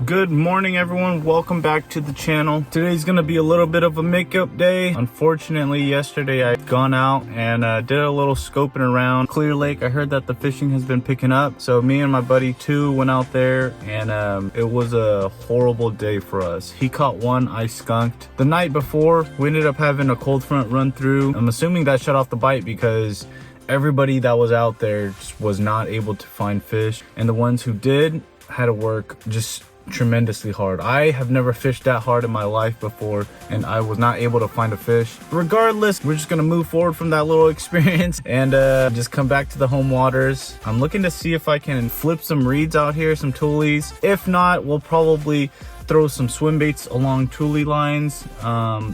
Good morning, everyone. Welcome back to the channel. Today's gonna be a little bit of a makeup day. Unfortunately, yesterday I'd gone out and did a little scoping around Clear Lake. I heard that the fishing has been picking up, so me and my buddy too went out there, and it was a horrible day for us. He caught one, I skunked. The night before, we ended up having a cold front run through. I'm assuming that shut off the bite because everybody that was out there just was not able to find fish, and the ones who did had to work just tremendously hard. I have never fished that hard in my life before, and I was not able to find a fish. Regardless, we're just gonna move forward from that little experience and just come back to the home waters. I'm looking to see if I can flip some reeds out here, some toolies. If not, we'll probably throw some swim baits along toolie lines.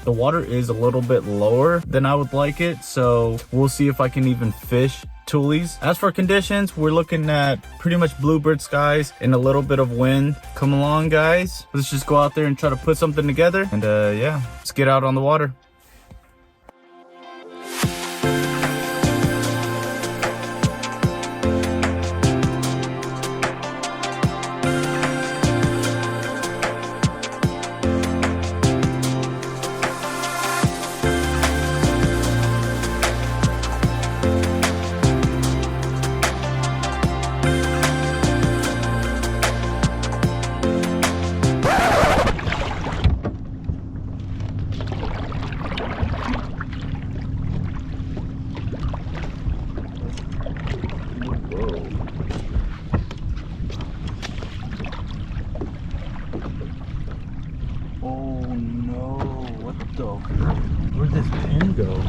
The water is a little bit lower than I would like it, so we'll see if I can even fish toolies. As for conditions, we're looking at pretty much bluebird skies and a little bit of wind. Come along, guys. Let's just go out there and try to put something together, and yeah, let's get out on the water. Oh no, what the? Where'd this pin go?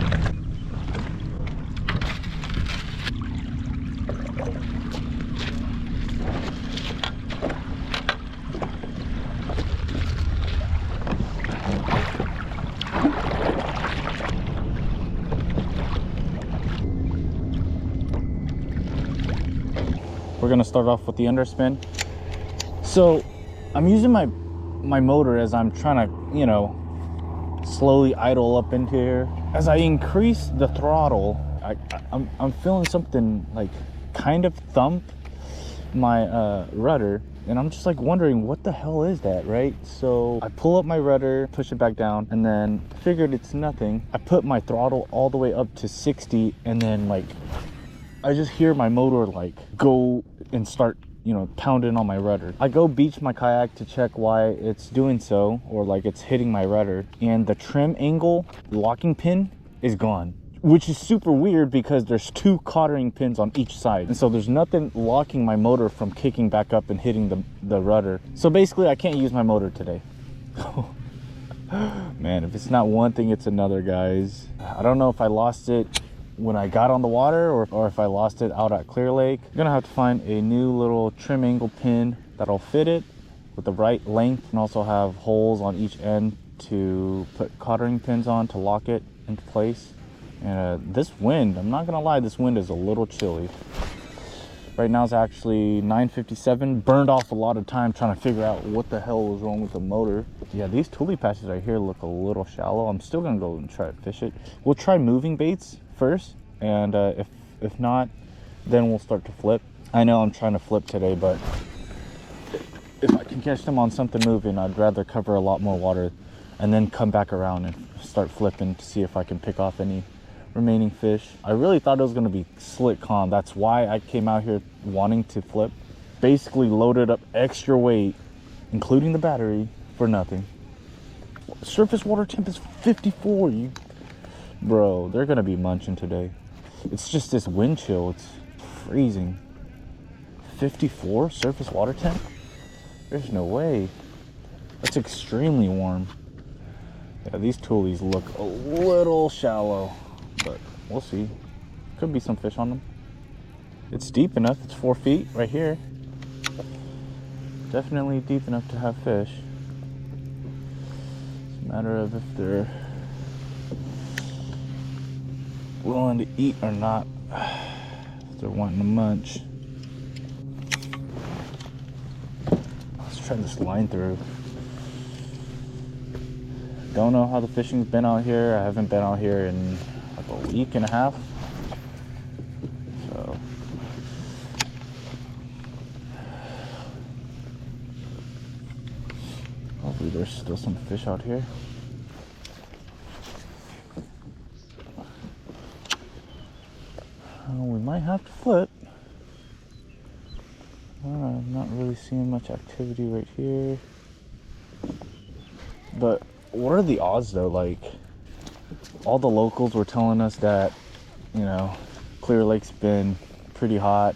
We're gonna start off with the underspin. So I'm using my motor as I'm trying to, you know, slowly idle up into here. As I increase the throttle, I'm feeling something like kind of thump my rudder, and I'm just like wondering what the hell is that, right? So I pull up my rudder, push it back down, and then figured it's nothing. I put my throttle all the way up to 60, and then like I just hear my motor like go and start, you know, pounding on my rudder. I go beach my kayak to check why it's doing so, or like it's hitting my rudder, and the trim angle locking pin is gone, which is super weird because there's two cottering pins on each side, and so there's nothing locking my motor from kicking back up and hitting the rudder. So basically I can't use my motor today. Man, if it's not one thing, it's another, guys. I don't know if I lost it when I got on the water or if I lost it out at Clear Lake. I'm gonna have to find a new little trim angle pin that'll fit it with the right length, and also have holes on each end to put cottering pins on to lock it into place. And this wind, I'm not gonna lie, this wind is a little chilly. Right now it's actually 9:57. Burned off a lot of time trying to figure out what the hell was wrong with the motor. Yeah, these toolie patches right here look a little shallow. I'm still gonna go and try to fish it. We'll try moving baits first, and if not, then we'll start to flip. I know I'm trying to flip today, but if I can catch them on something moving, I'd rather cover a lot more water and then come back around and start flipping to see if I can pick off any remaining fish. I really thought it was going to be slick calm. That's why I came out here wanting to flip. Basically loaded up extra weight, including the battery, for nothing. Surface water temp is 54. Bro, they're gonna be munching today. It's just this wind chill, it's freezing. 54 surface water temp? There's no way. That's extremely warm. Yeah, these toolies look a little shallow, but we'll see. Could be some fish on them. It's deep enough, it's 4 feet right here. Definitely deep enough to have fish. It's a matter of if they're willing to eat or not. If they're wanting to munch. Let's try this line through. Don't know how the fishing's been out here. I haven't been out here in like a week and a half. So Hopefully there's still some fish out here. We might have to flip. I'm not really seeing much activity right here. But what are the odds though? Like, all the locals were telling us that, you know, Clear Lake's been pretty hot.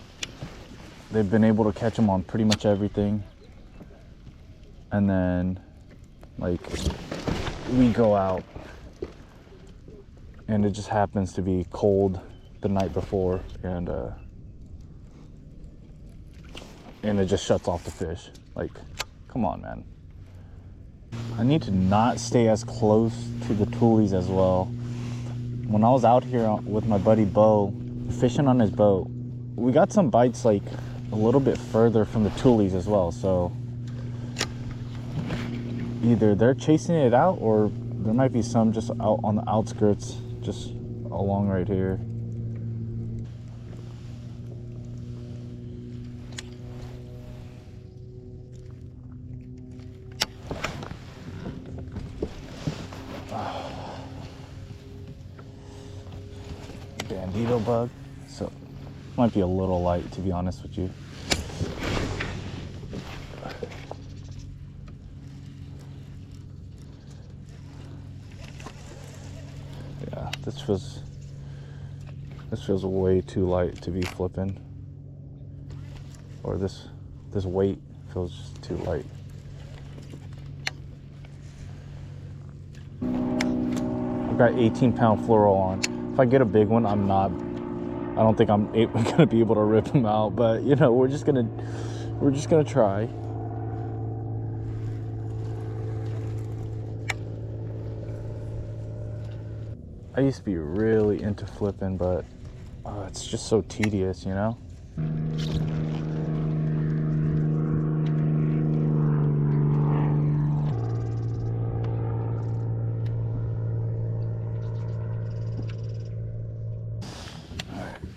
They've been able to catch them on pretty much everything. And then, like, we go out and it just happens to be cold the night before, and it just shuts off the fish. Like, come on, man. I need to not stay as close to the toolies as well. When I was out here with my buddy Bo, fishing on his boat, we got some bites like a little bit further from the toolies as well. So either they're chasing it out, or there might be some just out on the outskirts, just along right here. Bandito bug, so might be a little light, to be honest with you. Yeah, this feels way too light to be flipping, or this weight feels just too light. I've got 18-pound fluoro on. If I get a big one, I don't think I'm gonna be able to rip him out, but you know, we're just gonna try. I used to be really into flipping, but it's just so tedious, you know?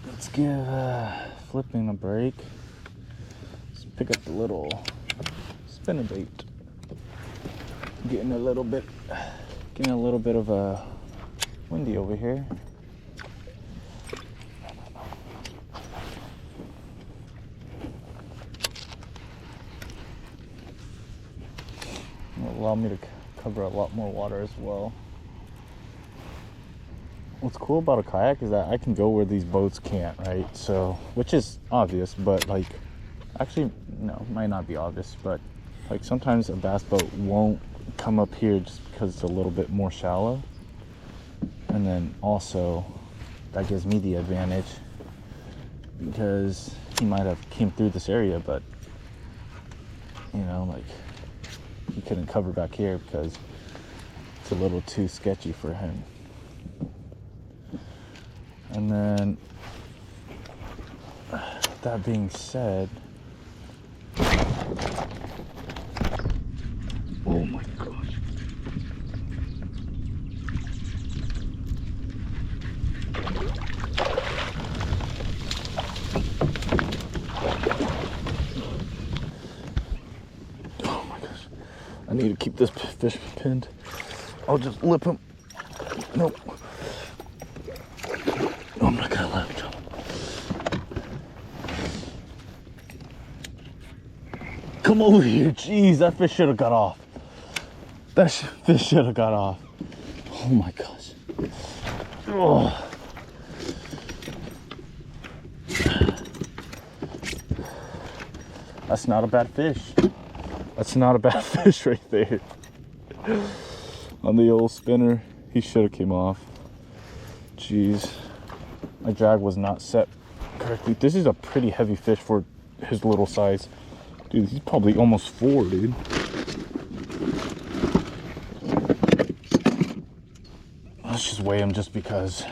Let's give flipping a break. Let's pick up the little spinnerbait. Getting a little bit of a windy over here. It'll allow me to cover a lot more water as well. What's cool about a kayak is that I can go where these boats can't, right? So, which is obvious, but like, actually, no, might not be obvious, but like sometimes a bass boat won't come up here just because it's a little bit more shallow. And then also, that gives me the advantage because he might have came through this area, but you know, like, he couldn't cover back here because it's a little too sketchy for him. And then, that being said, oh my gosh. Oh my gosh. I need to keep this fish pinned. I'll just lip him. Nope. I'm not gonna let him jump. Come over here. Jeez, that fish should have got off. That fish should have got off. Oh my gosh. Oh. That's not a bad fish. That's not a bad fish right there. On the old spinner, he should have came off. Jeez. My drag was not set correctly. This is a pretty heavy fish for his little size. Dude, he's probably almost 4, dude. Let's just weigh him just because.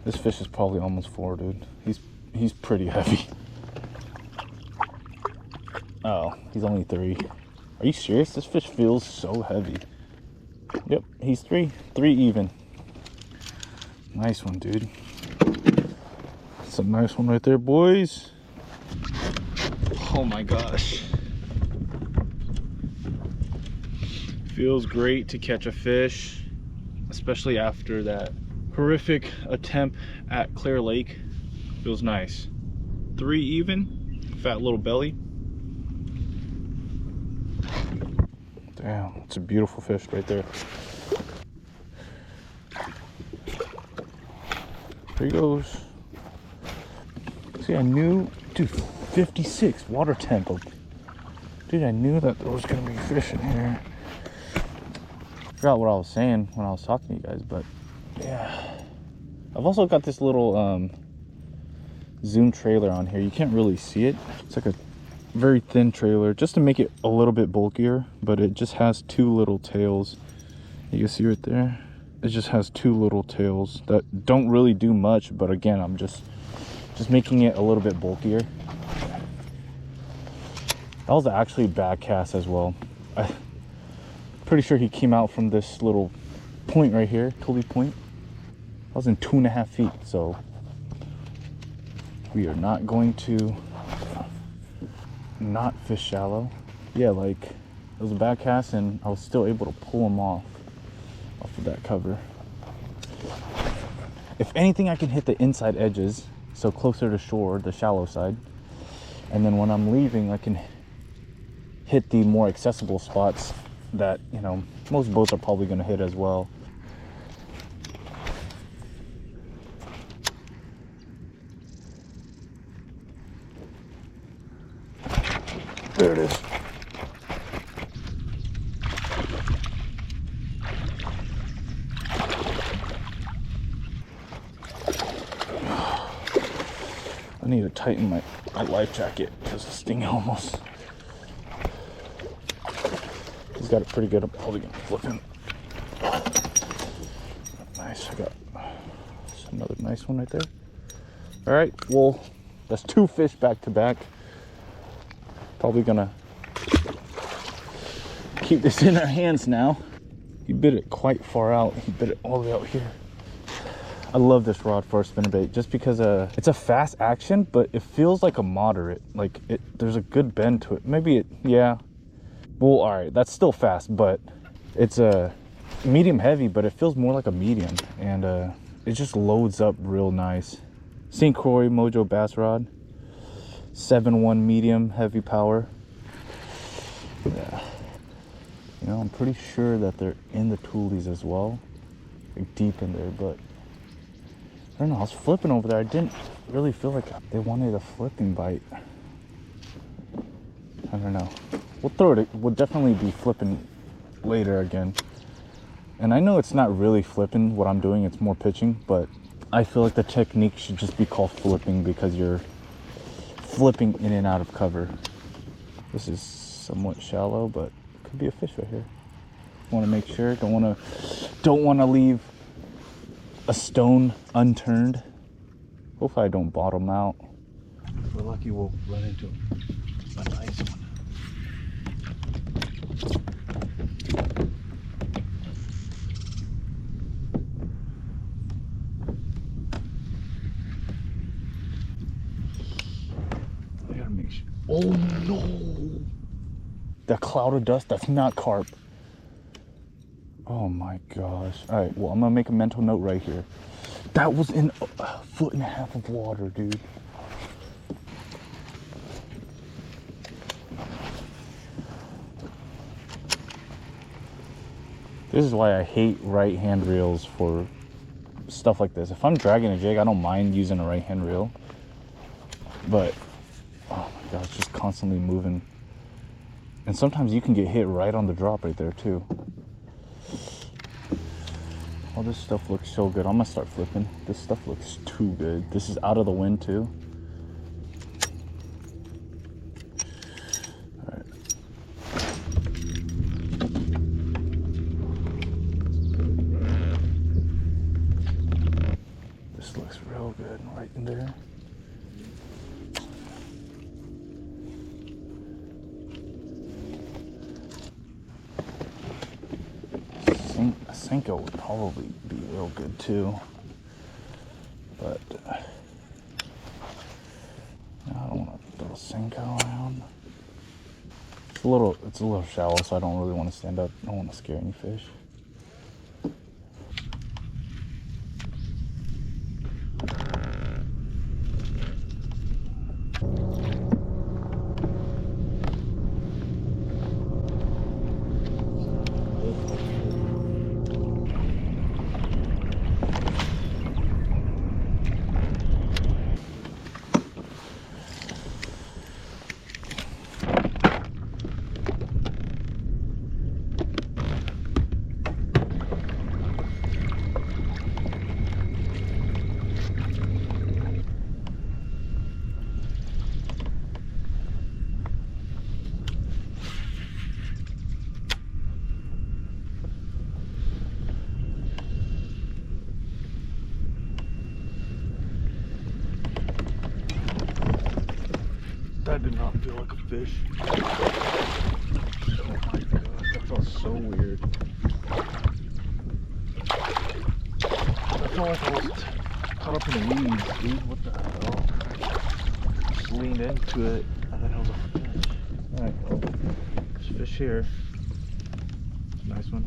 This fish is probably almost 4, dude. He's pretty heavy. Oh, he's only 3. Are you serious? This fish feels so heavy. Yep, he's 3 even. Nice one, dude. That's a nice one right there, boys. Oh my gosh. Feels great to catch a fish, especially after that horrific attempt at Clear Lake. Feels nice. 3 even, fat little belly. Damn, it's a beautiful fish right there. There he goes. See, I knew, dude, 56 water temp. Dude, I knew that there was gonna be fish in here. Forgot what I was saying when I was talking to you guys, but yeah. I've also got this little zoom trailer on here. You can't really see it. It's like a very thin trailer just to make it a little bit bulkier, but it just has 2 little tails. You can see right there. It just has 2 little tails that don't really do much, but again, I'm just making it a little bit bulkier. That was actually back cast as well. I'm pretty sure he came out from this little point right here, Tully Point. I was in 2.5 feet, so we are not going to not fish shallow. Yeah, like it was a back cast and I was still able to pull him off of that cover. If anything, I can hit the inside edges, so closer to shore, the shallow side. And then when I'm leaving, I can hit the more accessible spots that, you know, most boats are probably going to hit as well. There it is. I need to tighten my life jacket because this thing almost... He's got it pretty good. I'm probably gonna flip him. Nice. I got another nice one right there. All right. Well, that's 2 fish back to back. Probably gonna keep this in our hands now. He bit it quite far out. He bit it all the way out here. I love this rod for a spinnerbait just because it's a fast action, but it feels like a moderate. Like there's a good bend to it. Maybe it, yeah. Well, all right, that's still fast, but it's a medium heavy, but it feels more like a medium, and it just loads up real nice. St. Croix Mojo bass rod, 7.1 medium heavy power. Yeah. You know, I'm pretty sure that they're in the toolies as well, like deep in there, but I don't know, I was flipping over there. I didn't really feel like they wanted a flipping bite. I don't know. We'll throw it. We'll definitely be flipping later again. And I know it's not really flipping what I'm doing, it's more pitching, but I feel like the technique should just be called flipping because you're flipping in and out of cover. This is somewhat shallow, but could be a fish right here. Want to make sure. Don't want to leave a stone unturned. Hopefully I don't bottom out. If we're lucky, we'll run into a nice one. I gotta make sure. Oh no! That cloud of dust, that's not carp. Oh my gosh. All right, well, I'm gonna make a mental note right here. That was in a 1.5 foot of water, dude. This is why I hate right hand reels for stuff like this. If I'm dragging a jig, I don't mind using a right hand reel. But, oh my god, it's just constantly moving. And sometimes you can get hit right on the drop right there too. All this stuff looks so good. I'm gonna start flipping. This stuff looks too good. This is out of the wind too. All right. This looks real good right in there. A Senko would probably be real good too, but I don't want to throw a Senko around. it's a little shallow, so I don't really want to stand up. I don't want to scare any fish. That did not feel like a fish. Oh my gosh, that felt so weird. I felt like I was caught up in the weeds, dude. What the hell? Just leaned into it, and then it was a fish. Alright, well, there's a fish here. Nice one.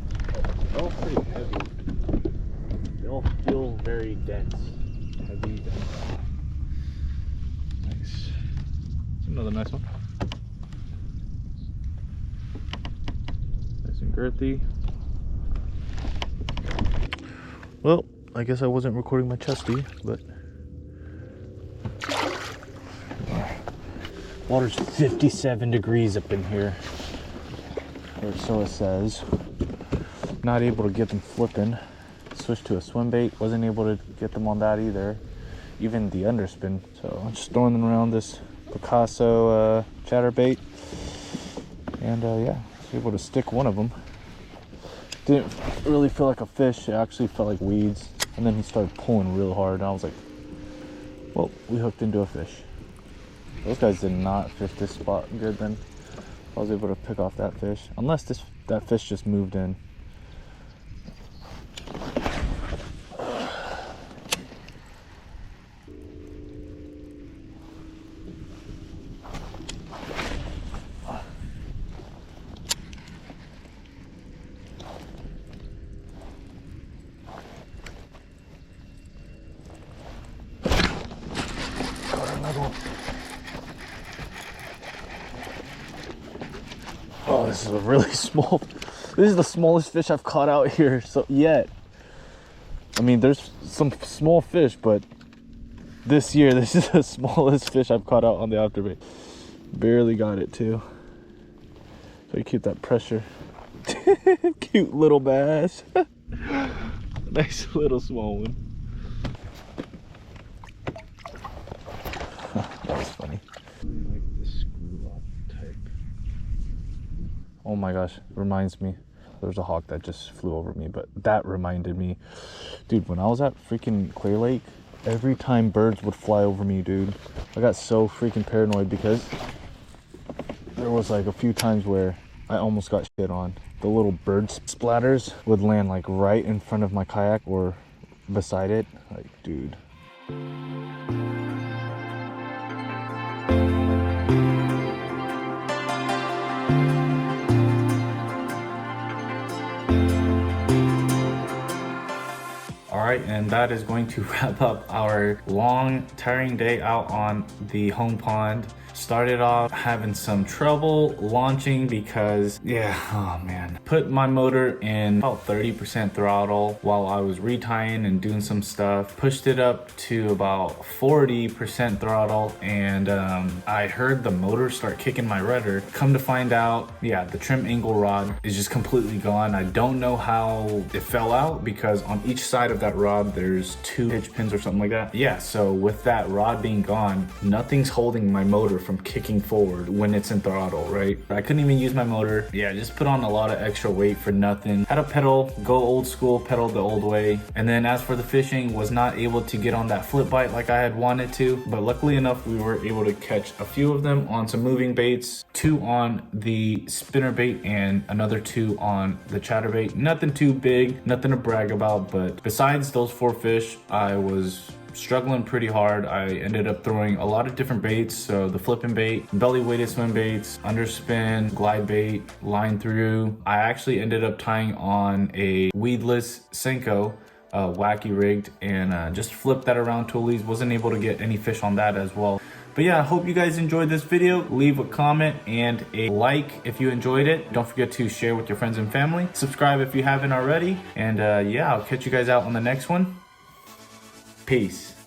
They're all pretty heavy. They all feel very dense. Heavy, dense. Nice. Another nice one. Nice and girthy. Well, I guess I wasn't recording my chesty, but water's 57 degrees up in here, or so it says. Not able to get them flipping. Switched to a swim bait. Wasn't able to get them on that either. Even the underspin. So I'm just throwing them around this Picasso chatterbait, and yeah, I was able to stick one of them. Didn't really feel like a fish, it actually felt like weeds, and then he started pulling real hard, and I was like, well, we hooked into a fish. Those guys did not fish this spot good then. I was able to pick off that fish, unless that fish just moved in. Oh, this is a really small, this is the smallest fish I've caught out here yet. I mean, there's some small fish, but this year, this is the smallest fish I've caught out on the afterbait. Barely got it too. So you keep that pressure. Cute little bass. Nice little small one. That was funny. Like the screw up type. Oh my gosh, reminds me. There's a hawk that just flew over me, but that reminded me. Dude, when I was at freaking Clear Lake, every time birds would fly over me, dude, I got so freaking paranoid because there was like a few times where I almost got shit on. The little bird splatters would land like right in front of my kayak or beside it. Like, dude. Alright, and that is going to wrap up our long, tiring day out on the home pond. Started off having some trouble launching because, yeah, oh man. Put my motor in about 30% throttle while I was retying and doing some stuff. Pushed it up to about 40% throttle, and I heard the motor start kicking my rudder. Come to find out, yeah, the trim angle rod is just completely gone. I don't know how it fell out because on each side of that rod, there's 2 hitch pins or something like that. Yeah, so with that rod being gone, nothing's holding my motor from kicking forward when it's in throttle, right? I couldn't even use my motor. Yeah, just put on a lot of extra weight for nothing. Had to pedal, go old school, pedal the old way. And then as for the fishing, was not able to get on that flip bite like I had wanted to, but luckily enough, we were able to catch a few of them on some moving baits, 2 on the spinnerbait and another 2 on the chatterbait. Nothing too big, nothing to brag about, but besides those 4 fish, I was struggling pretty hard. I ended up throwing a lot of different baits. So the flipping bait, belly weighted swim baits, underspin, glide bait, line through. I actually ended up tying on a weedless Senko, wacky rigged, and just flipped that around toolies. Wasn't able to get any fish on that as well. But yeah, I hope you guys enjoyed this video. Leave a comment and a like if you enjoyed it. Don't forget to share with your friends and family. Subscribe if you haven't already. And yeah, I'll catch you guys out on the next one. Peace.